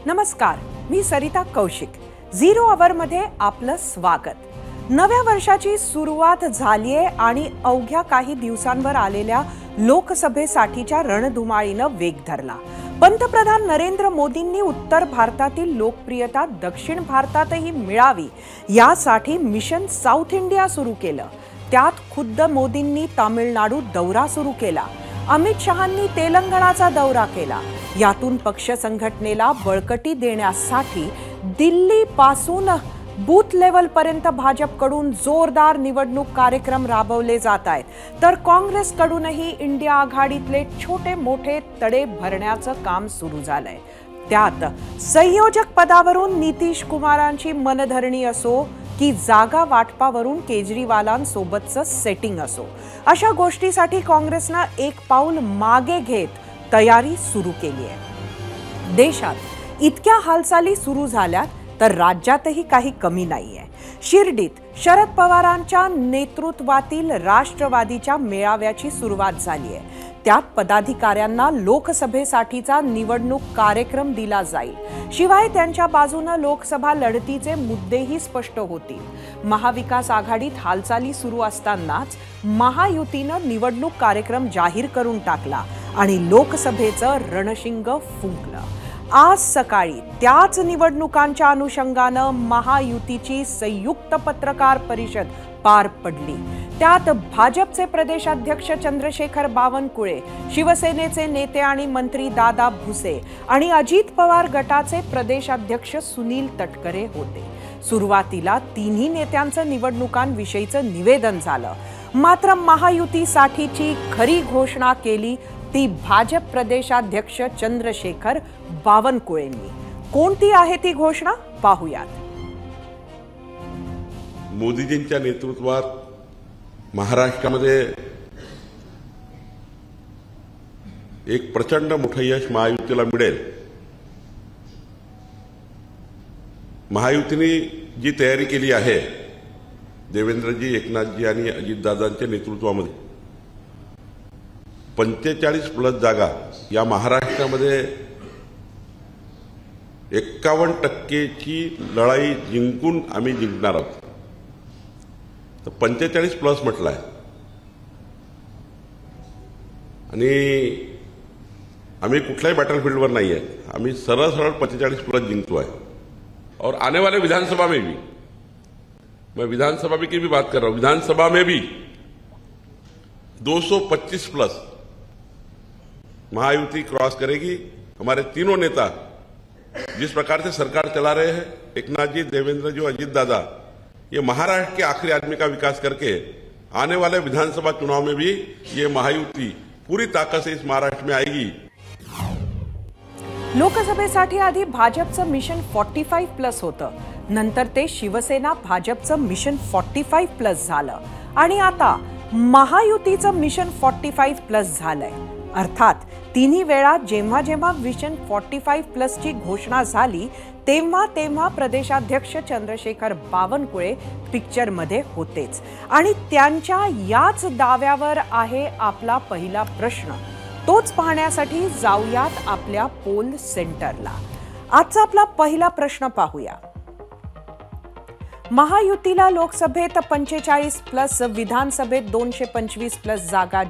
नमस्कार, मी सरिता कौशिक. झिरो अवरमध्ये आपलं स्वागत. नव्या वर्षाची सुरुवात झालीये आणि अवघ्या काही दिवसांवर आलेल्या लोकसभेसाठीच्या रणधुमाळीनं वेग धरला. पंतप्रधान नरेंद्र मोदींनी उत्तर भारतातील लोकप्रियता दक्षिण भारतातही मिळावी यासाठी मिशन साऊथ इंडिया सुरू केलं. त्यात खुद्द मोदींनी तामिळनाडू दौरा सुरू केला. अमित शहांनी तेलंगणाचा दौरा केला. यातून पक्ष संघटनेला बळकटी देण्यासाठी दिल्लीपासून बूथ लेवल पर्यंत भाजपकडून जोरदार निवडणूक कार्यक्रम राबवले जात आहेत. तर काँग्रेसकडूनही इंडिया आघाडीतले छोटे मोठे तडे भरण्याचं काम सुरू झालंय. त्यात संयोजक पदावरून नितीश कुमारांची मनधरणी असो की जागा वाटपावरून केजरीवालांसोबतचं सेटिंग असो, अशा गोष्टीसाठी काँग्रेसनं एक पाऊल मागे घेत तयारी सुरू केली आहे. देशात इतक्या हालचाली सुरू झाल्यात तर राज्यातही काही कमी नाहीये. शिर्डीत शरद पवारांच्या नेतृत्वातील राष्ट्रवादीच्या मेळाव्याची सुरुवात झाली आहे. त्यात पदाधिकाऱ्यांना लोकसभेसाठीचा निवडणूक कार्यक्रम दिला जाईल. शिवाय त्यांच्या बाजूने लोकसभा लढतीचे मुद्देही स्पष्ट होतील. महाविकास आघाडीत हालचाली सुरू असतानाच महायुतीनं निवडणूक कार्यक्रम जाहीर करून टाकला आणि लोकसभेचं रणशिंग फुंकलं. आज सकाळी त्याच निवडणुकांच्या अनुषंगानं महायुतीची संयुक्त पत्रकार परिषद पार पडली. त्यात भाजपचे प्रदेशाध्यक्ष चंद्रशेखर बावनकुळे, शिवसेनेचे नेते आणि मंत्री दादा भुसे आणि अजित पवार गटाचे प्रदेशाध्यक्ष सुनील तटकरे होते. सुरुवातीला तिन्ही नेत्यांचं निवडणुकांविषयीचं निवेदन झालं. मात्र महायुतीसाठीची खरी घोषणा केली ती भाजप प्रदेशाध्यक्ष चंद्रशेखर बावनकुळेंनी. कोणती आहे ती घोषणा पाहूयात. मोदीजींच्या नेतृत्वात महाराष्ट्रामध्ये एक प्रचंड मोठं यश महायुतीला मिळेल. महायुतीने जी तयारी केली आहे देवेंद्रजी, एकनाथजी आणि अजितदादांच्या नेतृत्वामध्ये 45+ जागा या महाराष्ट्रामध्ये 51%ची लढाई जिंकून आम्ही जिंकणार आहोत. तर 45+ म्हटलंय आणि आम्ही कुठल्याही बॅटलफील्डवर नाही आहे. आम्ही सरळ सरळ 45+ जिंकतो आहे. और आने वाले विधानसभा में भी, मैं विधानसभा की भी बात कर रहा हूं, विधानसभा में भी 225+ महायुति क्रॉस करेगी. हमारे तीनों नेता जिस प्रकार से सरकार चला रहे हैं, एकनाथ जी, देवेंद्र जी, अजित दादा, ये महाराष्ट्र के आखिरी आदमी का विकास करके आने वाले विधानसभा चुनाव में भी ये महायुति पूरी ताकत से इस महाराष्ट्र में आएगी. लोकसभेसाठी आधी भाजपचं मिशन 45+ होतं. नंतर ते शिवसेना भाजपचं मिशन 45+ झालं आणि आता महायुतीचं मिशन 45+ झालंय. अर्थात तिन्ही वेळा जेव्हा जेव्हा मिशन 45+ ची घोषणा झाली तेव्हा तेव्हा प्रदेशाध्यक्ष चंद्रशेखर बावनकुळे पिक्चरमध्ये होतेच. आणि त्यांच्या याच दाव्यावर आहे आपला पहिला प्रश्न. तोच पाहण्यासाठी जाऊयात आपल्या पोल सेंटरला. आजचा आपला पहिला प्रश्न पाहूया. महायुतीला लोकसभेत 45+, विधानसभेत 225+ जागा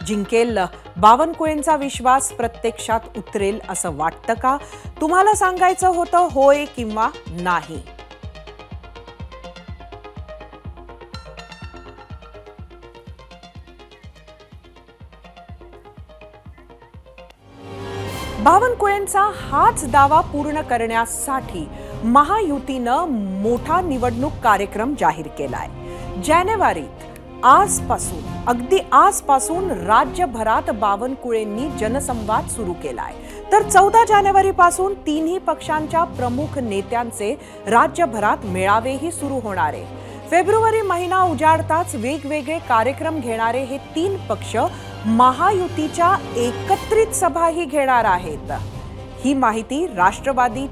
जिंकेल. बावनकुळेंचा विश्वास प्रत्यक्षात उतरेल असं वाटतं का? तुम्हाला सांगायचं होतं होय किंवा नाही. बावनकुळेंचा हाच दावा पूर्ण करण्यासाठी महायुतीनं मोठा निवडणूक कार्यक्रम जाहीर केलाय. जानेवारीत अगदी आजपासून राज्यभरात बावनकुळेंनी जनसंवाद सुरू केलाय. तर 14 जानेवारीपासून तिन्ही पक्षांच्या प्रमुख नेत्यांचे राज्यभरात मेळावेही सुरू होणार आहे. फेब्रुवारी महिना उजाडताच वेगवेगळे कार्यक्रम घेणारे हे 3 पक्ष महायुतीच्या एकत्रित सभाही घेणार आहेत. ही माहिती राष्ट्रवादी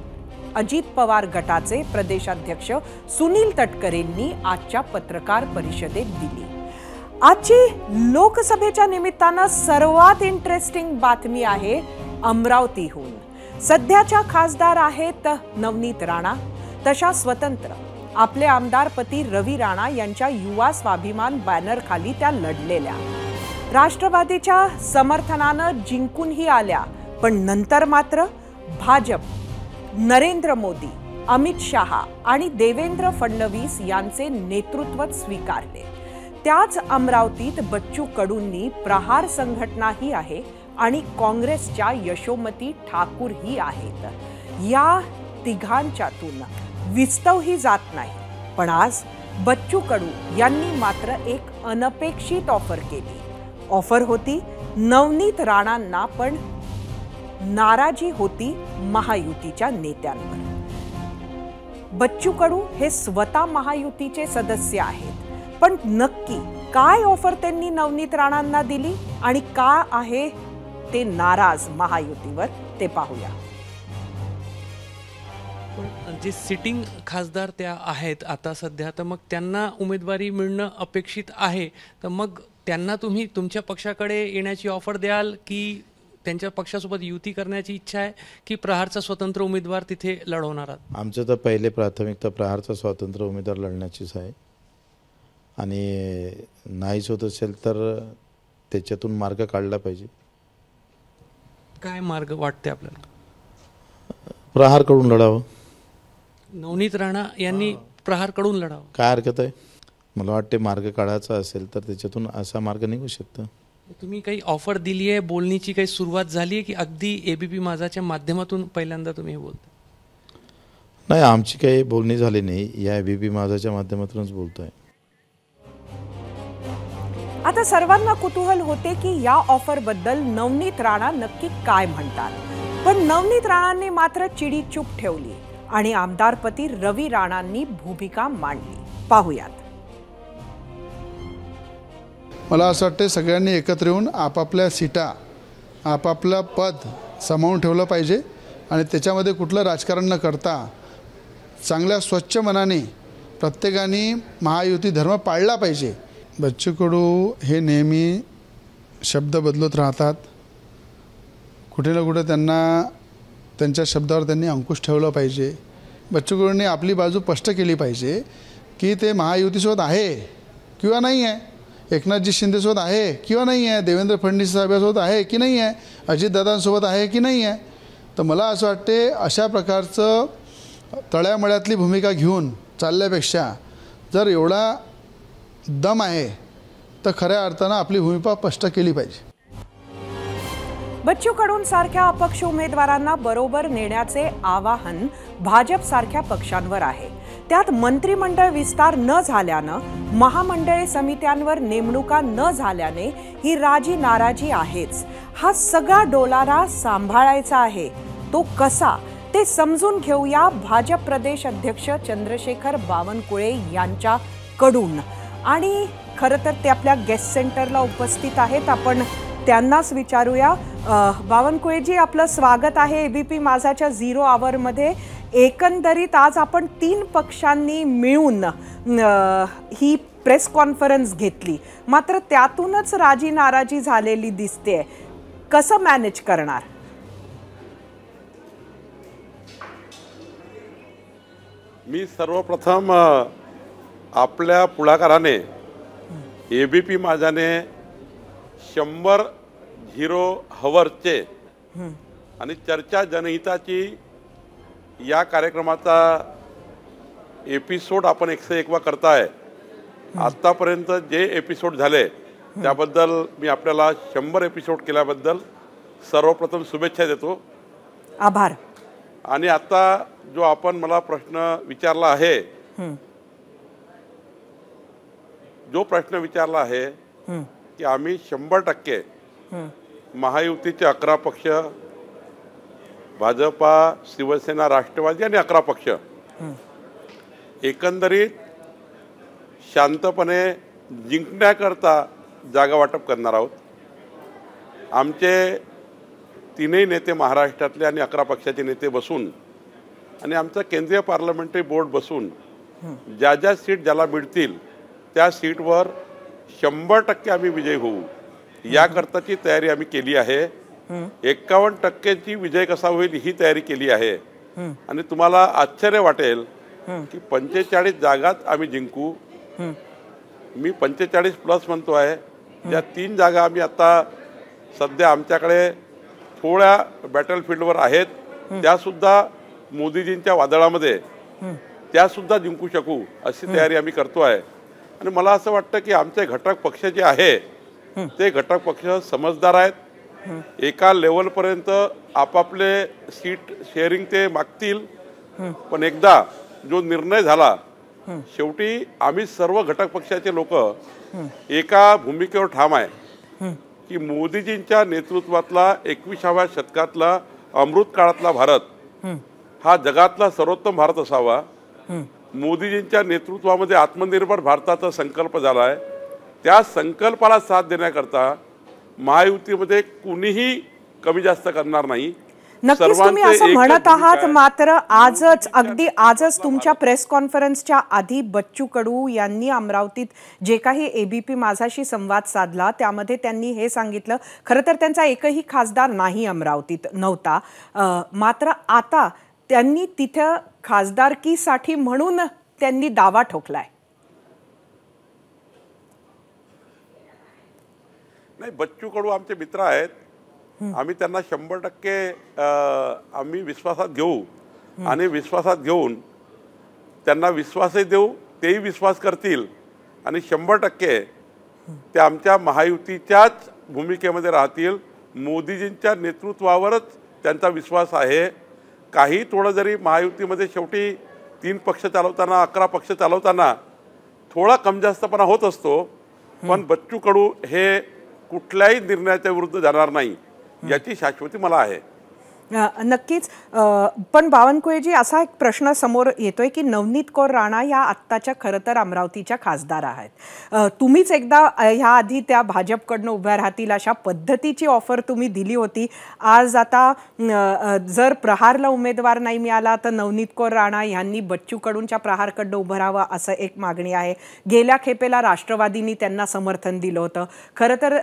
अजित पवार गटाचे प्रदेशाध्यक्ष सुनील तटकरेंनी आजच्या पत्रकार परिषदेत दिली. आजची लोकसभेच्या निमित्तानं सर्वात इंटरेस्टिंग बातमी आहे अमरावतीहून. सध्याच्या खासदार आहेत नवनीत राणा, तशा स्वतंत्र आपले आमदार पती रवी राणा यांच्या युवा स्वाभिमान बॅनर खाली त्या लढलेल्या. राष्ट्रवादीच्या समर्थनानं जिंकूनही आल्या, पण नंतर मात्र भाजप, नरेंद्र मोदी, अमित शहा आणि देवेंद्र फडणवीस यांचे नेतृत्व स्वीकारले. त्याच अमरावतीत बच्चू कडूंनी प्रहार संघटनाही आहे आणि काँग्रेसच्या यशोमती ठाकूरही आहेत. या तिघांच्यातून विस्तवही जात नाही. पण आज बच्चू कडू यांनी मात्र एक अनपेक्षित ऑफर केली. ऑफर होती नवनीत राणांना, पण नाराजी होती महायुतीच्या नेत्यांवर. बच्चू कडू हे स्वतः महायुतीचे सदस्य आहेत, पण नक्की काय ऑफर त्यांनी नवनीत राणांना दिली आणि का आहे ते नाराज महायुतीवर, ते पाहूया. पण जे सिटिंग खासदार त्या आहेत आता सध्या, तर मग त्यांना उमेदवारी मिळणं अपेक्षित आहे, तर मग त्यांना तुम्ही तुमच्या पक्षाकडे येण्याची ऑफर द्याल की त्यांच्या पक्षासोबत युती करण्याची इच्छा आहे की प्रहारचा स्वतंत्र उमेदवार तिथे लढवणार आहात? आमचं तर पहिले प्राथमिकता प्रहारचा स्वतंत्र उमेदवार लढण्याचीच आहे आणि नाहीच होत असेल तर त्याच्यातून मार्ग काढला पाहिजे. काय मार्ग वाटते आपल्याला? प्रहारकडून लढावं. नवनीत राणा यांनी प्रहारकडून लढावं, काय हरकत आहे? मला वाटते मार्ग काढायचा असेल तर त्याच्यातून असा मार्ग निघू शकतो. तुम्ही काही ऑफर दिली आहे, बोलणीची काही सुरुवात झाली आहे की अगदी एबीपी माझाच्या माध्यमातून पहिल्यांदा तुम्ही हे बोलता? नाही, आमची काही बोलणी झाली नाही, या एबीपी माझाच्या माध्यमातूनच बोलतोय. आता सर्वांना कुतूहल होते की या ऑफर बद्दल नवनीत राणा नक्की काय म्हणतात. पण नवनीत राणांनी मात्र चिडी चूप ठेवली आणि आमदारपती रवी राणांनी भूमिका मांडली. पाहूयात. मला असं वाटतं सगळ्यांनी एकत्र येऊन आपापल्या सीटा, आपापलं पद सामावून ठेवलं पाहिजे आणि त्याच्यामध्ये कुठलं राजकारण न करता चांगल्या स्वच्छ मनाने प्रत्येकाने महायुती धर्म पाळला पाहिजे. बच्चू कडू हे नेहमी शब्द बदलत राहतात. कुठे ना कुठे त्यांना त्यांच्या शब्दावर त्यांनी अंकुश ठेवला पाहिजे. बच्चू कडूंनी आपली बाजू स्पष्ट केली पाहिजे की ते महायुतीसोबत आहे किंवा नाही आहे, एकनाथजी शिंदेसोबत आहे किंवा नाही आहे, देवेंद्र फडणवीस साहेबांसोबत आहे की नाही आहे, अजितदादांसोबत आहे की नाही आहे. तर मला असं वाटते अशा प्रकारचं तळ्यामळ्यातली भूमिका घेऊन चालल्यापेक्षा जर एवढा दम आहे तर खऱ्या अर्थानं आपली भूमिका स्पष्ट केली पाहिजे. बच्चू कडू सारख्या अपक्ष उमेदवारांना बरोबर नेण्याचे आवाहन भाजप सारख्या पक्षांवर आहे. त्यात मंत्रिमंडळ विस्तार न झाल्यानं, महामंडळे समित्यांवर नेमणुका न झाल्याने ही राजी नाराजी आहेच. हा सगळा डोलारा सांभाळायचा आहे. तो कसा ते समजून घेऊया भाजप प्रदेश अध्यक्ष चंद्रशेखर बावनकुळे यांच्याकडून. आणि खरं तर ते आपल्या गेस्ट सेंटरला उपस्थित आहेत, आपण त्यांनाच विचारूया. बावनकुळेजी, आपलं स्वागत आहे एबीपी माझाच्या 0 आवरमध्ये. एकंदरीत आज आपण 3 पक्षांनी मिळून ही प्रेस कॉन्फरन्स घेतली, मात्र त्यातूनच राजी नाराजी झालेली दिसते. कसं मॅनेज करणार? मी सर्वप्रथम आपल्या पुढाकाराने एबीपी माझाने 100 हवर्सचे आणि चर्चा जनहिताची या कार्यक्रमाचा एपिसोड आपण 101 करताय. आतापर्यंत जे एपिसोड झाले त्याबद्दल मी आपल्याला 100 एपिसोड केल्याबद्दल सर्वप्रथम शुभेच्छा देतो. आभार. आणि आता जो आपण मला प्रश्न विचारला आहे, जो प्रश्न विचारला आहे की आम्ही 100% महायुतीचे 11 पक्ष, भाजपा, शिवसेना, राष्ट्रवादी आणि 11 पक्ष एकंदरीत शांतपणे जिंकण्याकरता जागा वाटप करणार आहोत. आमचे 3ही नेते महाराष्ट्रातले आणि 11 पक्षाचे नेते बसून आणि आमचा केंद्रीय पार्लमेंटरी बोर्ड बसून ज्या ज्या सीट ज्याला मिळतील त्या सीटवर 100% आम्ही विजयी होऊ याकरताची तयारी आम्ही केली आहे. 51% विजय कसा होईल ही तयारी केली आहे. आणि तुम्हाला आश्चर्य वाटेल की 45 जागात आम्ही जिंकू. मी 45+ म्हणतो आहे. ज्या 3 जागा आम्ही आता सध्या आमच्याकडे थोड्या बॅटलफील्डवर आहेत, त्यासुद्धा मोदीजींच्या वादळामध्ये त्यासुद्धा जिंकू शकू अशी तयारी आम्ही करतो आहे. आणि मला असं वाटतं की आमचे घटक पक्ष जे आहे ते घटक पक्ष समजदार आहेत. एका लेवलपर्यंत आपापले सीट शेअरिंग ते मागतील, पण एकदा जो निर्णय झाला शेवटी आम्ही सर्व घटक पक्षाचे लोक एका भूमिकेवर ठाम आहे की मोदीजींच्या नेतृत्वातला 21व्या शतकातला अमृत काळातला भारत हा जगातला सर्वोत्तम भारत असावा. मोदीजींच्या नेतृत्वामध्ये आत्मनिर्भर भारताचा संकल्प झाला आहे. त्या संकल्पाला साथ देण्याकरता महायुतीमध्ये कुणीही कमी जास्त करणार नाही. नक्कीच तुम्ही असं म्हणत आहात, मात्र अगदी आजच तुमच्या प्रेस कॉन्फरन्सच्या आधी बच्चू कडू यांनी अमरावतीत जे काही एबीपी माझाशी संवाद साधला त्यामध्ये त्यांनी हे सांगितलं, खरं तर त्यांचा एकही खासदार नाही अमरावतीत नव्हता, मात्र आता त्यांनी तिथं खासदारकीसाठी म्हणून त्यांनी दावा ठोकलाय. नाही, बच्चू कडू आमचे मित्र आहेत. आम्ही त्यांना 100% आम्ही विश्वासात घेऊ आणि विश्वासात घेऊन त्यांना विश्वासही देऊ, तेही विश्वास करतील आणि 100% ते आमच्या महायुतीच्याच भूमिकेमध्ये राहतील. मोदीजींच्या नेतृत्वावरच त्यांचा विश्वास आहे. काही थोडं जरी महायुतीमध्ये शेवटी 3 पक्ष चालवताना 11 पक्ष चालवताना थोडा कम जास्तपणा होत असतो, पण बच्चू कडू हे कुठल्याही निर्णयाच्या विरुद्ध जाणार नाही याची शाश्वती मला आहे. नक्कीच. पण बावनकुळेजी, असा एक प्रश्न समोर येतोय की नवनीत कौर राणा या आत्ताच्या खरं तर अमरावतीच्या खासदार आहेत. तुम्हीच एकदा ह्या आधी त्या भाजपकडनं उभ्या राहतील अशा पद्धतीची ऑफर तुम्ही दिली होती. आज आता जर प्रहारला उमेदवार नाही मिळाला तर नवनीत कौर राणा यांनी बच्चू कडूंच्या प्रहारकडनं उभं राहावं असं एक मागणी आहे. गेल्या खेपेला राष्ट्रवादींनी त्यांना समर्थन दिलं होतं. खरं तर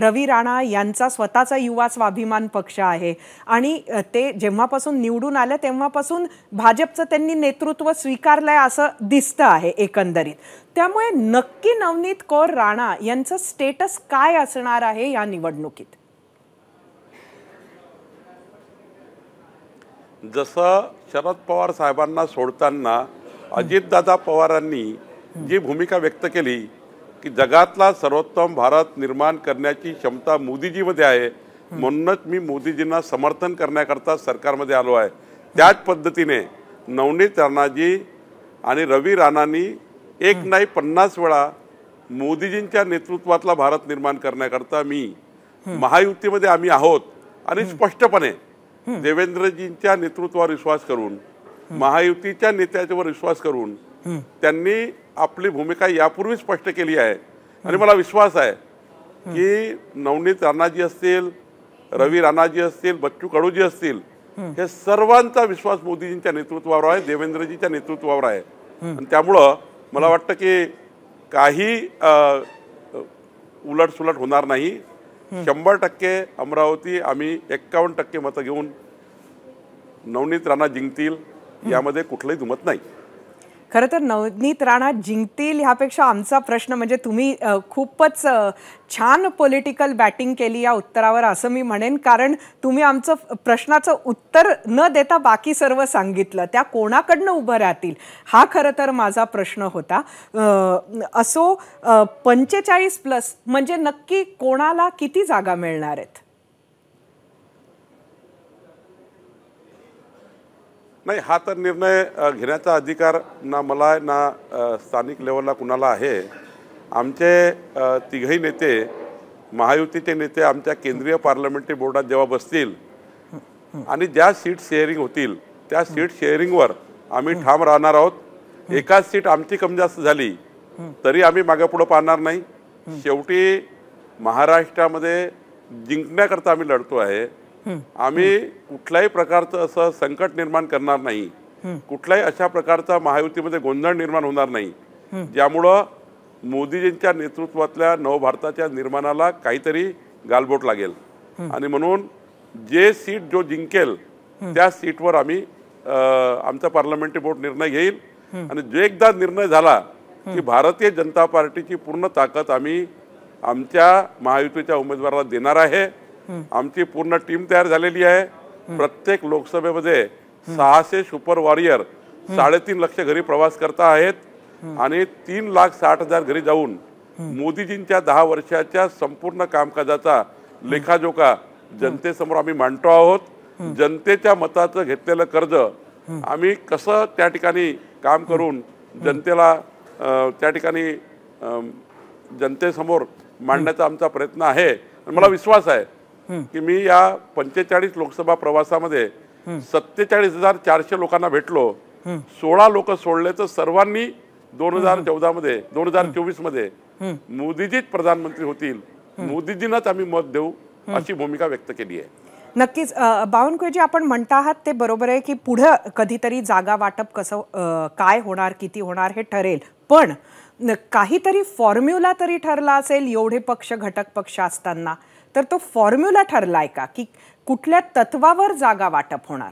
रवी राणा यांचा स्वतःचा युवा स्वाभिमान पक्ष आहे आणि ते जेव्हापासून निवडून आले तेव्हापासून भाजपचं त्यांनी नेतृत्व स्वीकारलंय असं दिसतं आहे एकंदरीत. त्यामुळे नक्की नवनीत कौर राणा यांचं स्टेटस काय असणार आहे या निवडणुकीत? जसं शरद पवार साहेबांना सोडताना अजितदादा पवारांनी जी भूमिका व्यक्त केली की जगातला सर्वोत्तम भारत निर्माण करण्याची क्षमता मोदीजीमध्ये आहे, म्हणूनच मी मोदीजींना समर्थन करण्याकरता सरकारमध्ये आलो आहे, त्याच पद्धतीने नवनीत राणाजी आणि रवी राणांनी एक नाही 50 वेळा मोदीजींच्या नेतृत्वातला भारत निर्माण करण्याकरता मी महायुतीमध्ये आम्ही आहोत आणि स्पष्टपणे देवेंद्रजींच्या नेतृत्वावर विश्वास करून महायुतीच्या नेत्याच्यावर विश्वास करून त्यांनी आपली भूमिका यापूर्वी स्पष्ट केली आहे. आणि मला विश्वास आहे की नवनीत राणाजी असतील, रवी राणाजी असतील, बच्चू कडूजी असतील, हे सर्वांचा विश्वास मोदीजींच्या नेतृत्वावर आहे, देवेंद्रजींच्या नेतृत्वावर आहे. आणि त्यामुळं मला वाटतं की काही उलटसुलट होणार नाही. 100% अमरावती आम्ही 51% मतं घेऊन नवनीत राणा जिंकतील यामध्ये कुठलंही दुमत नाही. खरं तर नवनीत राणा जिंकतील ह्यापेक्षा आमचा प्रश्न म्हणजे तुम्ही खूपच छान पॉलिटिकल बॅटिंग केली या उत्तरावर असं मी म्हणेन, कारण तुम्ही आमचं प्रश्नाचं उत्तर न देता बाकी सर्व सांगितलं. त्या कोणाकडनं उभं राहतील हा खरं तर माझा प्रश्न होता. असो, 45+ म्हणजे नक्की कोणाला किती जागा मिळणार आहेत? नाही, हा तर निर्णय घेण्याचा अधिकार ना मला आहे ना स्थानिक लेवलला कुणाला आहे. आमचे तिघही नेते, महायुतीचे नेते आमच्या केंद्रीय पार्लमेंटरी बोर्डात जेव्हा बसतील आणि ज्या सीट शेअरिंग होतील त्या सीट शेअरिंगवर आम्ही ठाम राहणार आहोत. एकाच सीट आमची कमी जास्त झाली तरी आम्ही मागे पुढे पाहणार नाही. शेवटी महाराष्ट्रामध्ये जिंकण्याकरता आम्ही लढतो आहे. आम्ही कुठल्याही प्रकारचं असं संकट निर्माण करणार नाही, कुठल्याही अशा प्रकारचा महायुतीमध्ये गोंधळ निर्माण होणार नाही ज्यामुळं मोदीजींच्या नेतृत्वातल्या नवभारताच्या निर्माणाला काहीतरी गालबोट लागेल. आणि म्हणून जे सीट जो जिंकेल त्या सीटवर आम्ही आमचा पार्लमेंटरी बोर्ड निर्णय घेईल आणि जो एकदा निर्णय झाला की भारतीय जनता पार्टीची पूर्ण ताकद आम्ही आमच्या महायुतीच्या उमेदवाराला देणार आहे. आमची पूर्ण टीम तयार झालेली आहे. प्रत्येक लोकसभेमध्ये 600 सुपर वॉरियर 3.5 लाख घरी प्रवास करता आहेत आणि 3,60,000 घरी जाऊन मोदीजींच्या 10 वर्षाच्या संपूर्ण कामकाजाचा लेखाजोखा जनतेसमोर आम्ही मांडतो आहोत. जनतेच्या मताचं घेतलेलं कर्ज आम्ही कसं त्या ठिकाणी काम करून जनतेला त्या ठिकाणी जनतेसमोर मांडण्याचा आमचा प्रयत्न आहे. मला विश्वास आहे की मी या 45 लोकसभा प्रवासामध्ये 47,400 लोकांना भेटलो. 16 लोक सोडले तर सर्वांनी 2024 मध्ये मोदीजीच प्रधानमंत्री होतील, मोदीजींनाच आम्ही मत देऊ अशी भूमिका व्यक्त केली आहे. नक्कीच बावनकुळेजी, आपण म्हणता आहात ते बरोबर आहे की पुढे कधीतरी जागा वाटप कसं काय होणार, किती होणार हे ठरेल, पण काहीतरी फॉर्म्युला तरी ठरला असेल एवढे पक्ष घटक पक्ष असताना. तर तो फॉर्म्युला ठरलाय का की कुठल्या तत्वावर जागा वाटप होणार?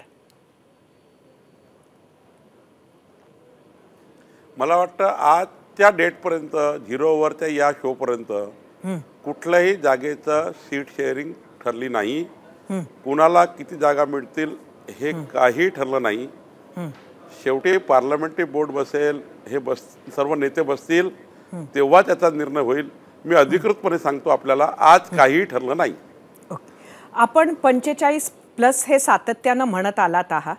मला वाटतं आजच्या डेटपर्यंत 0 ओव्हरच्या या शोपर्यंत कुठल्याही जागेचं सीट शेअरिंग ठरली नाही. कुणाला किती जागा मिळतील हे काही ठरलं नाही. शेवटी पार्लमेंटरी बोर्ड बसेल, हे सर्व नेते बसतील तेव्हा त्याचा निर्णय होईल. मी अधिकृतपणे सांगतो आपल्याला आज काहीही ठरलं नाही. आपण 45+ हे सातत्यानं म्हणत आलात आहात.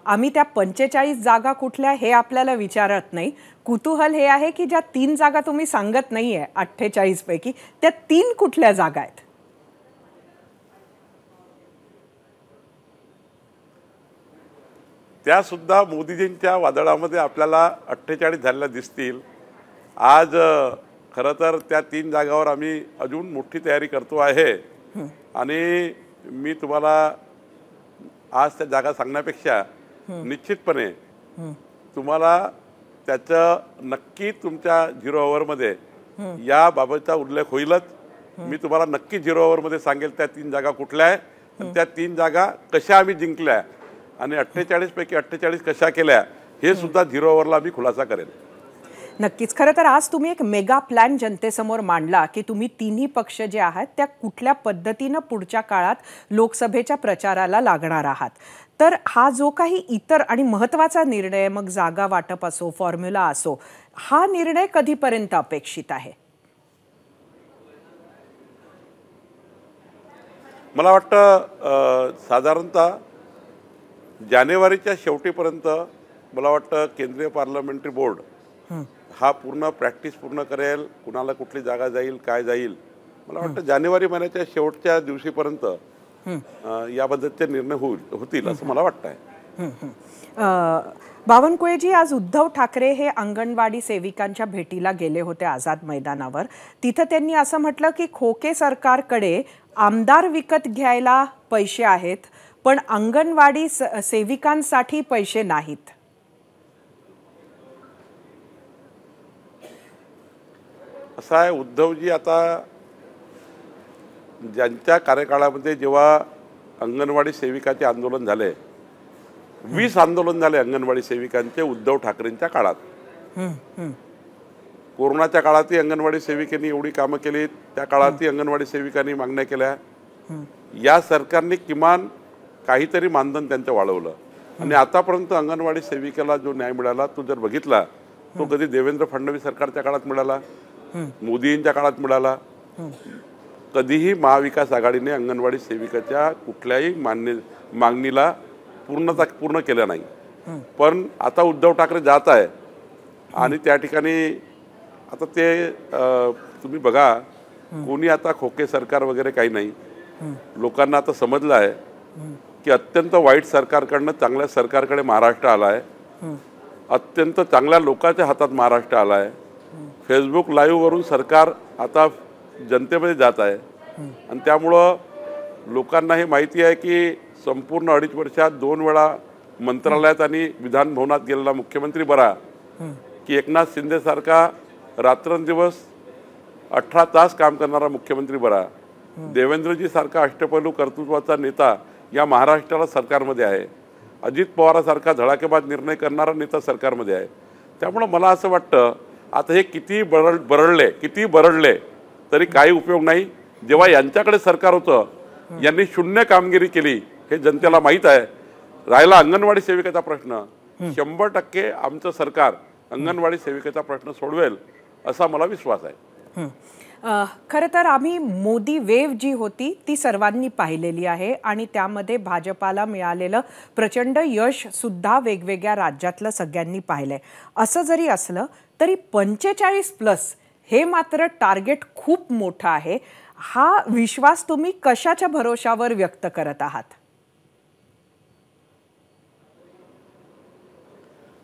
आम्ही त्या 45 जागा कुठल्या हे आपल्याला विचारत नाही. कुतूहल हे आहे की ज्या 3 जागा तुम्ही सांगत नाहीये 48 पैकी, त्या 3 कुठल्या जागा आहेत? त्या सुद्धा मोदीजींच्या वादळामध्ये आपल्याला 48 झालेल्या दिसतील. आज खरं तर त्या 3 जागावर आम्ही अजून मोठी तयारी करतो आहे आणि मी तुम्हाला आज त्या जागा सांगण्यापेक्षा निश्चितपणे तुम्हाला त्याचं नक्की तुमच्या 0 ओव्हरमध्ये याबाबतचा उल्लेख होईलच. मी तुम्हाला नक्की 0 ओव्हरमध्ये सांगेल त्या 3 जागा कुठल्या आहे आणि त्या 3 जागा कशा आम्ही जिंकल्या आणि 48 पैकी 48 कशा केल्या हे सुद्धा 0 ओव्हरला मी खुलासा करेन. नक्कीच. खरं तर आज तुम्ही एक मेगा प्लॅन जनतेसमोर मांडला की तुम्ही तिन्ही पक्ष जे आहेत त्या कुठल्या पद्धतीनं पुढच्या काळात लोकसभेच्या प्रचाराला लागणार आहात. तर हा जो काही इतर आणि महत्त्वाचा निर्णय, मग जागा वाटप असो, फॉर्म्युला असो, हा निर्णय कधीपर्यंत अपेक्षित आहे? मला वाटतं साधारणतः जानेवारीच्या शेवटीपर्यंत मला वाटतं केंद्रीय पार्लमेंटरी बोर्ड हा पूर्ण प्रॅक्टिस पूर्ण करेल. कुणाला कुठली जागा जाईल, काय जाईल, मला वाटतं जानेवारी महिन्याच्या शेवटच्या दिवशीपर्यंत याबद्दलचे निर्णय होतील असं मला वाटतं आहे. बावनकुळेजी, आज उद्धव ठाकरे हे अंगणवाडी सेविकांच्या भेटीला गेले होते आझाद मैदानावर. तिथं त्यांनी असं म्हटलं की खोके सरकारकडे आमदार विकत घ्यायला पैसे आहेत पण अंगणवाडी सेविकांसाठी पैसे नाहीत. असं आहे, उद्धवजी आता ज्यांच्या कार्यकाळामध्ये जेव्हा अंगणवाडी सेविकाचे आंदोलन झाले, 20 आंदोलन झाले अंगणवाडी सेविकांचे उद्धव ठाकरेंच्या काळात. कोरोनाच्या काळातही अंगणवाडी सेविकांनी एवढी कामं केली, त्या काळातही अंगणवाडी सेविकांनी मागण्या केल्या. या सरकारने किमान काहीतरी मानधन त्यांचं वाढवलं आणि आतापर्यंत अंगणवाडी सेविकेला जो न्याय मिळाला तो जर बघितला तो कधी देवेंद्र फडणवीस सरकारच्या काळात मिळाला, मोदींच्या काळात मिळाला. कधीही महाविकास आघाडीने अंगणवाडी सेविकाच्या कुठल्याही मागणीला पूर्ण केलं नाही. पण आता उद्धव ठाकरे जात आहे आणि त्या ठिकाणी आता ते तुम्ही बघा, कोणी आता खोके सरकार वगैरे काही नाही. लोकांना आता समजलं आहे की अत्यंत वाईट सरकारकडनं चांगल्या सरकारकडे महाराष्ट्र आला आहे. अत्यंत चांगल्या लोकांच्या हातात महाराष्ट्र आला आहे. फेसबुक लाईव्हवरून सरकार आता जनतेमध्ये जात आहे आणि त्यामुळं लोकांना हे माहिती आहे की संपूर्ण 2.5 वर्षात 2 वेळा मंत्रालयात आणि विधान भवनात गेलेला मुख्यमंत्री बरा की एकनाथ शिंदेसारखा रात्रंदिवस 18 तास काम करणारा मुख्यमंत्री बरा. देवेंद्रजी सारखा अष्टपैलू कर्तृत्वाचा नेता या महाराष्ट्राला सरकारमध्ये आहे. अजित पवारासारखा धडाकेबाज निर्णय करणारा नेता सरकारमध्ये आहे. त्यामुळं मला असं वाटतं आता हे किती बरडले तरी काही उपयोग नाही. जेव्हा यांच्याकडे सरकार होतं यांनी शून्य कामगिरी केली हे जनतेला माहीत आहे. राहिला अंगणवाडी सेविकेचा प्रश्न, 100% आमचं सरकार अंगणवाडी सेविकेचा प्रश्न सोडवेल असा मला विश्वास आहे. खरं तर आम्ही मोदी वेव्ह जी होती ती सर्वांनी पाहिलेली आहे आणि त्यामध्ये भाजपाला मिळालेलं प्रचंड यश सुद्धा वेगवेगळ्या राज्यातलं सगळ्यांनी पाहिलंय. असं जरी असलं तरी 45+ हे मात्र टार्गेट खूप मोठं आहे. हा विश्वास तुम्ही कशाच्या भरोशावर व्यक्त करत आहात?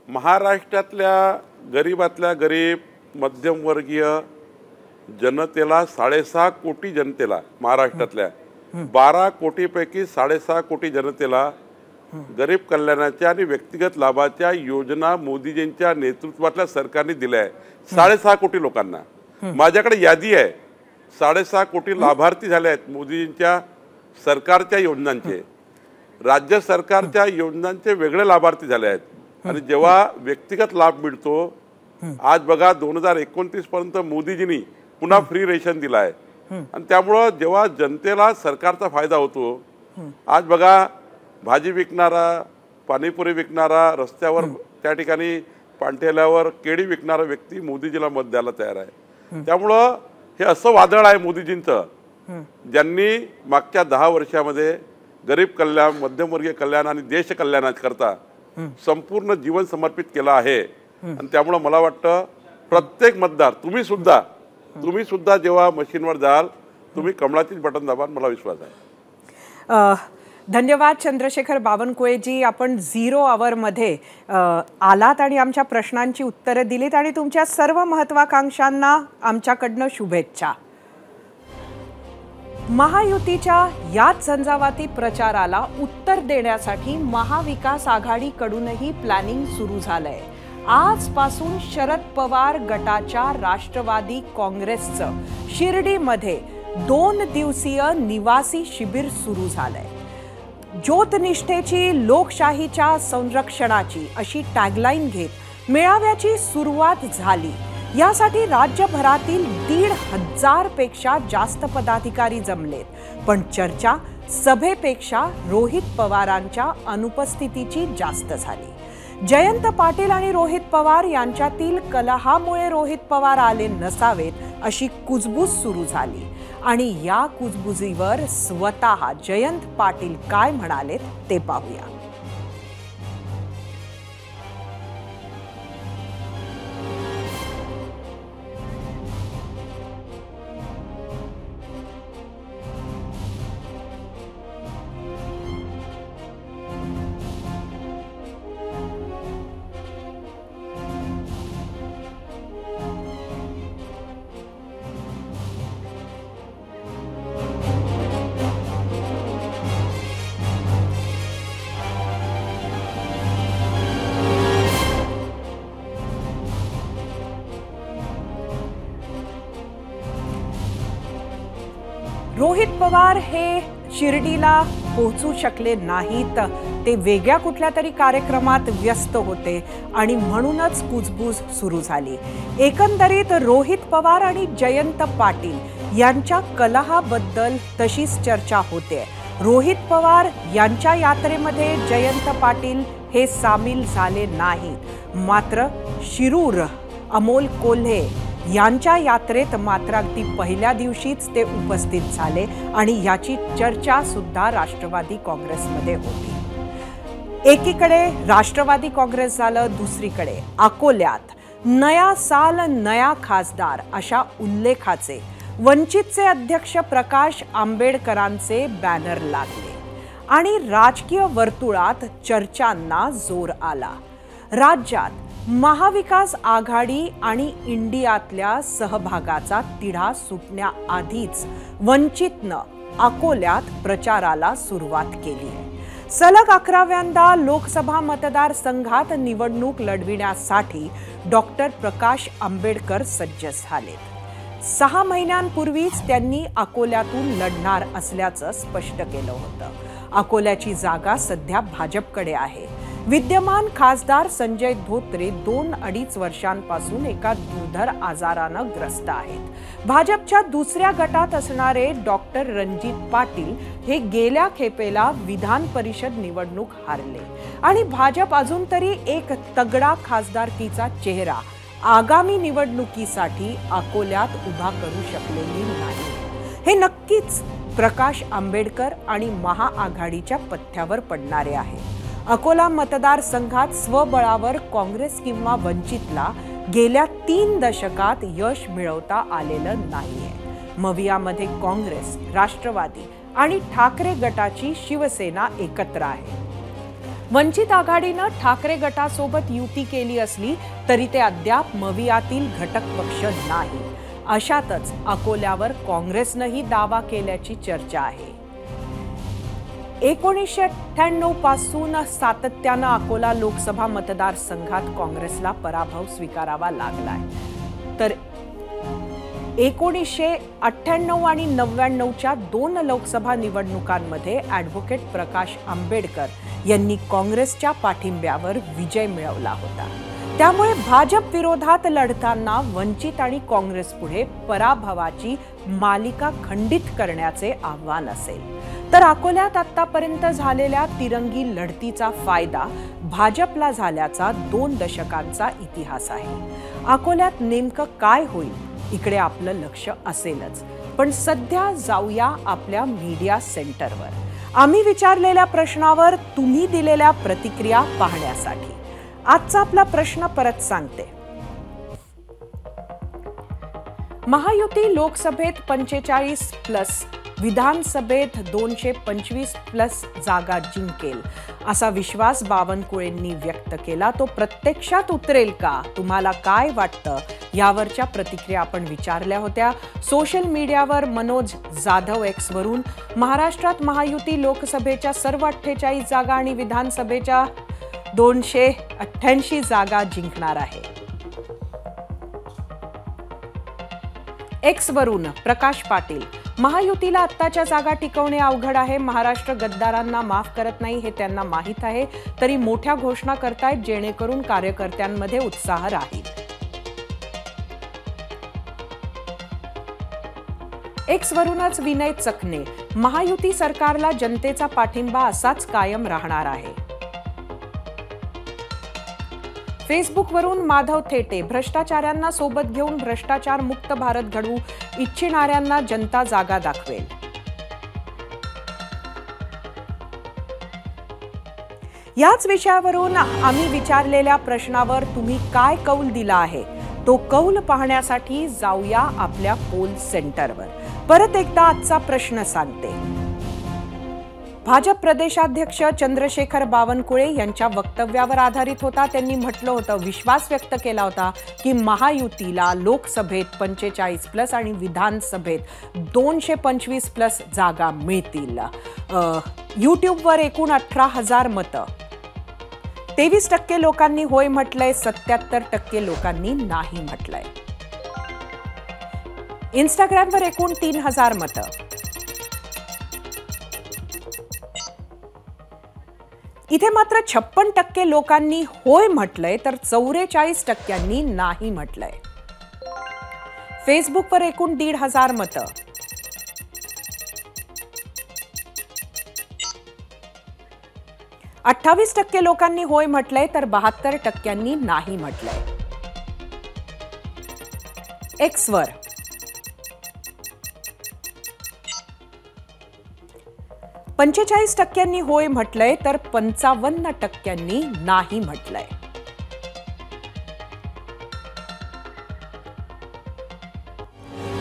महाराष्ट्रातल्या गरीबातल्या गरीब मध्यमवर्गीय जनतेला 6.5 कोटी जनतेला, महाराष्ट्रातल्या 12 कोटीपैकी 6.5 कोटी जनतेला गरीब कल्याणाच्या आणि व्यक्तिगत लाभाच्या योजना मोदीजींच्या नेतृत्वातल्या सरकारने दिल्या आहे. 6.5 कोटी लोकांना. माझ्याकडे यादी आहे. 6.5 कोटी लाभार्थी झाले आहेत मोदीजींच्या सरकारच्या योजनांचे. राज्य सरकारच्या योजनांचे वेगळे लाभार्थी झाले आहेत. आणि जेव्हा व्यक्तिगत लाभ मिळतो, आज बघा 2029 पर्यंत मोदीजींनी पुन्हा फ्री रेशन दिला आहे. आणि त्यामुळं जेव्हा जनतेला सरकारचा फायदा होतो, आज बघा भाजी विकणारा, पाणीपुरी विकणारा, रस्त्यावर त्या ठिकाणी पाणठेल्यावर केळी विकणारा व्यक्ती मोदीजीला मत द्यायला तयार आहे. त्यामुळं हे असं वादळ आहे मोदीजींचं, ज्यांनी मागच्या 10 वर्षामध्ये गरीब कल्याण, मध्यमवर्गीय कल्याण आणि देश कल्याणाकरता संपूर्ण जीवन समर्पित केलं आहे. आणि त्यामुळं मला वाटतं प्रत्येक मतदार, तुम्ही सुद्धा जेव्हा मशीनवर जाल तुम्ही कमळाचीच बटन दाबाल, मला विश्वास आहे. धन्यवाद चंद्रशेखर बावनकुळेजी. आपण 0 आवरमध्ये आलात आणि आमच्या प्रश्नांची उत्तरं दिलीत आणि तुमच्या सर्व महत्वाकांक्षांना आमच्याकडनं शुभेच्छा. महायुतीच्या याच झंझावाती प्रचाराला उत्तर देण्यासाठी महाविकास आघाडीकडूनही प्लॅनिंग सुरू झालंय. आजपासून शरद पवार गटाच्या राष्ट्रवादी काँग्रेसचं शिर्डीमध्ये 2 दिवसीय निवासी शिबिर सुरू झालंय. ज्योतनिष्ठेची, लोकशाहीच्या संरक्षणाची अशी टॅगलाईन घेत मेळाव्याची सुरुवात झाली. यासाठी राज्यभरातील 1,500 पेक्षा जास्त पदाधिकारी जमलेत. पण चर्चा सभेपेक्षा रोहित पवारांच्या अनुपस्थितीची जास्त झाली. जयंत पाटील आणि रोहित पवार यांच्यातील कलहामुळे रोहित पवार आले नसावेत अशी कुजबूज सुरू झाली. आणि या कुजबुजीवर स्वतः जयंत पाटील काय म्हणालेत ते पाहूया. रोहित पवार हे शिर्डीला पोहोचू शकले नाहीत. ते वेगळ्या कुठल्या तरी कार्यक्रमात व्यस्त होते आणि म्हणूनच कुजबूज सुरू झाली. एकंदरीत रोहित पवार आणि जयंत पाटील यांच्या कलहाबद्दल तशीच चर्चा होते. रोहित पवार यांच्या यात्रेमध्ये जयंत पाटील हे सामील झाले नाहीत. मात्र शिरूर अमोल कोल्हे यांच्या यात्रेत मात्र अगदी पहिल्या दिवशीच ते उपस्थित झाले आणि याची चर्चा सुद्धा राष्ट्रवादी काँग्रेसमध्ये होती. एकीकडे राष्ट्रवादी काँग्रेस झालं, दुसरीकडे अकोल्यात नया साल नया खासदार अशा उल्लेखाचे वंचितचे अध्यक्ष प्रकाश आंबेडकरांचे बॅनर लागले आणि राजकीय वर्तुळात चर्चांना जोर आला. राज्यात महाविकास आघाडी आणि इंडियातल्या सहभागाचा तिढा सुटण्याआधीच वंचितनं अकोल्यात प्रचाराला सुरुवात केली आहे. सलग 11व्यांदा लोकसभा मतदारसंघात निवडणूक लढविण्यासाठी डॉक्टर प्रकाश आंबेडकर सज्ज झालेत. 6 महिन्यांपूर्वीच त्यांनी अकोल्यातून लढणार असल्याचं स्पष्ट केलं होतं। अकोल्याची जागा सध्या भाजपकडे आहे। विद्यमान खासदार संजय धोत्रे 2-2.5 वर्षांपासून एका दुर्धर आजारानं ग्रस्त आहेत। भाजपच्या दुसऱ्या गटात असणारे डॉक्टर रणजित पाटील हे गेल्या खेपेला विधान परिषद निवडणूक हारले आणि भाजप अजून तरी एक तगडा खासदारकीचा चेहरा आगामी निवडणुकीसाठी अकोल्यात उभा करू शकलेली नाही। हे नक्कीच प्रकाश आंबेडकर आणि महाआघाडीच्या पथ्यावर पडणारे आहे। अकोला मतदारसंघात स्वबळावर काँग्रेस किंवा वंचितला गेल्या 3 दशकात यश मिळवता आलेलं नाहीये। मवियामध्ये काँग्रेस, राष्ट्रवादी आणि ठाकरे गटाची शिवसेना एकत्र आहे। वंचित आघाडीनं ठाकरे गटासोबत युती केली असली तरी ते अद्याप मवियातील घटक पक्ष नाही। अशातच अकोल्यावर काँग्रेसनंही दावा केल्याची चर्चा आहे। 1998 पासून सातत्यानं अकोला लोकसभा मतदारसंघात काँग्रेसला पराभव स्वीकारावा लागलाय, तर 1998 आणि 99च्या 2 लोकसभा निवडणुकांमध्ये ॲडव्होकेट प्रकाश आंबेडकर यांनी काँग्रेसच्या पाठिंब्यावर विजय मिळवला होता। त्यामुळे भाजप विरोधात लढताना वंचित आणि काँग्रेस पुढे पराभवाची मालिका खंडित करण्याचे आव्हान असेल, तर अकोल्यात आतापर्यंत झालेल्या तिरंगी लढतीचा फायदा भाजपला झाल्याचा 2 दशकांचा इतिहास आहे। अकोल्यात नेमकं काय होईल इकडे आपलं लक्ष असेलच, पण सध्या जाऊया आपल्या मीडिया सेंटरवर। आम्ही विचारलेल्या प्रश्नावर तुम्ही दिलेल्या प्रतिक्रिया पाहण्यासाठी आजचा आपला प्रश्न परत सांगते। महायुती लोकसभेत 45+, विधानसभेत 225+ जागा जिंकेल असा विश्वास बावनकुळेंनी व्यक्त केला। तो प्रत्यक्षात उतरेल का? तुम्हाला काय वाटतं? यावरच्या प्रतिक्रिया आपण विचारल्या होत्या। सोशल मीडियावर मनोज जाधव एक्सवरून महाराष्ट्रात महायुती लोकसभेच्या सर्व 48 जागा आणि विधानसभेच्या 288 जागा जिंकणार आहे। एक्सवरून प्रकाश पाटील, महायुतीला आत्ताच्या जागा टिकवणे अवघड आहे। महाराष्ट्र गद्दारांना माफ करत नाही हे त्यांना माहीत आहे, तरी मोठ्या घोषणा करतायत जेणेकरून कार्यकर्त्यांमध्ये उत्साह राहील। एक्सवरूनच विनय चकणे, महायुती सरकारला जनतेचा पाठिंबा असाच कायम राहणार आहे। फेसबुकवरून माधव थेटे, भ्रष्टाचाऱ्यांना सोबत घेऊन भ्रष्टाचार मुक्त भारत घडवू इच्छिणाऱ्यांना जनता जागा दाखवेल। याच विषयावरून आम्ही विचारलेल्या प्रश्नावर तुम्ही काय कौल दिला आहे तो कौल पाहण्यासाठी जाऊया आपल्या पोल सेंटरवर। परत एकदा आजचा प्रश्न सांगते। भाजप प्रदेशाध्यक्ष चंद्रशेखर बावनकुळे यांच्या वक्तव्यावर आधारित होता। त्यांनी म्हटलं होतं, विश्वास व्यक्त केला होता की महायुतीला लोकसभेत 45+ आणि विधानसभेत 225+ जागा मिळतील। यूट्यूबवर एकूण 18,000 मतं, 23% लोकांनी होय म्हटलंय, 77% लोकांनी नाही म्हटलंय। इंस्टाग्रामवर एकूण 3,000 मतं, इथे मात्र 56% लोकांनी होय म्हटलंय, तर 44% नाही म्हटलंय। फेसबुकवर एकूण 1,500 मतं, %28 लोकांनी होय म्हटलंय, तर 72% नाही म्हटलंय। एक्सवर 45% होय म्हटलंय, तर 55% नाही म्हटलंय।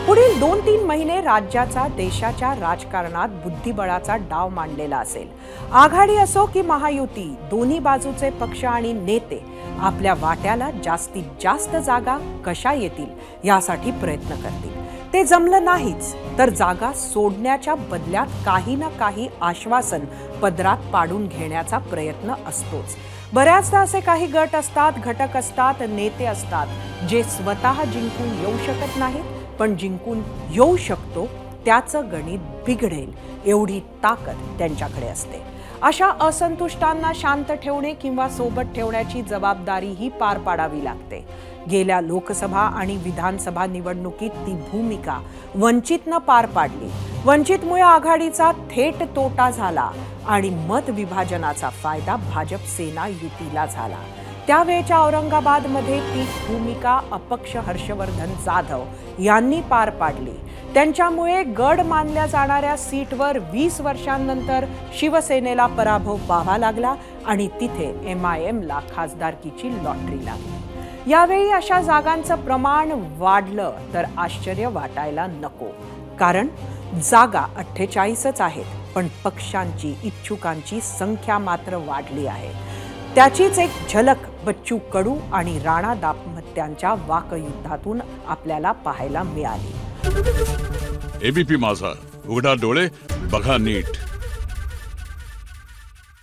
पुढील 2-3 महिने राज्याचा देशाच्या राजकारणात बुद्धिबळाचा डाव मांडलेला असेल। आघाडी असो की महायुती, दोन्ही बाजूचे पक्ष आणि नेते आपल्या वाट्याला जास्तीत जास्त जागा कशा येतील यासाठी प्रयत्न करतील। ते जमलं नाहीच तर जागा सोडण्याच्या बदल्यात काही ना काही आश्वासन पदरात पाडून घेण्याचा प्रयत्न असतोच। बऱ्याचदा असे काही गट असतात, घटक असतात, नेते असतात जे स्वतः जिंकून येऊ शकत नाहीत, पण जिंकून येऊ शकतो त्याचं गणित बिघडेल एवढी ताकद त्यांच्याकडे असते. अशा असंतुष्टांना शांत ठेवणे किंवा सोबत ठेवण्याची जबाबदारीही पार पाडावी लागते. गेल्या लोकसभा आणि विधानसभा निवडणुकीत ती भूमिका वंचितनं पार पाडली. वंचितमुळे आघाडीचा थेट तोटा झाला आणि मतविभाजनाचा फायदा भाजप सेना युतीला झाला. त्यावेळच्या औरंगाबादमध्ये ती भूमिका अपक्ष हर्षवर्धन जाधव यांनी पार पाडली. त्यांच्यामुळे गड मानल्या जाणाऱ्या सीटवर 20 वर्षांनंतर शिवसेनेला पराभव पाहावा लागला आणि तिथे MIMला खासदारकीची लॉटरी लागली. यावेळी अशा जागांचं प्रमाण वाढलं तर आश्चर्य वाटायला नको, कारण जागा 48च आहेत, पण पक्षांची इच्छुकांची संख्या मात्र वाढली आहे. त्याचीच एक झलक बच्चू कडू आणि राणा दाम्पत्यांच्या वाकयुद्धातून आपल्याला पाहायला मिळाली. ABP माझा, उघडा डोळे बघा नीट.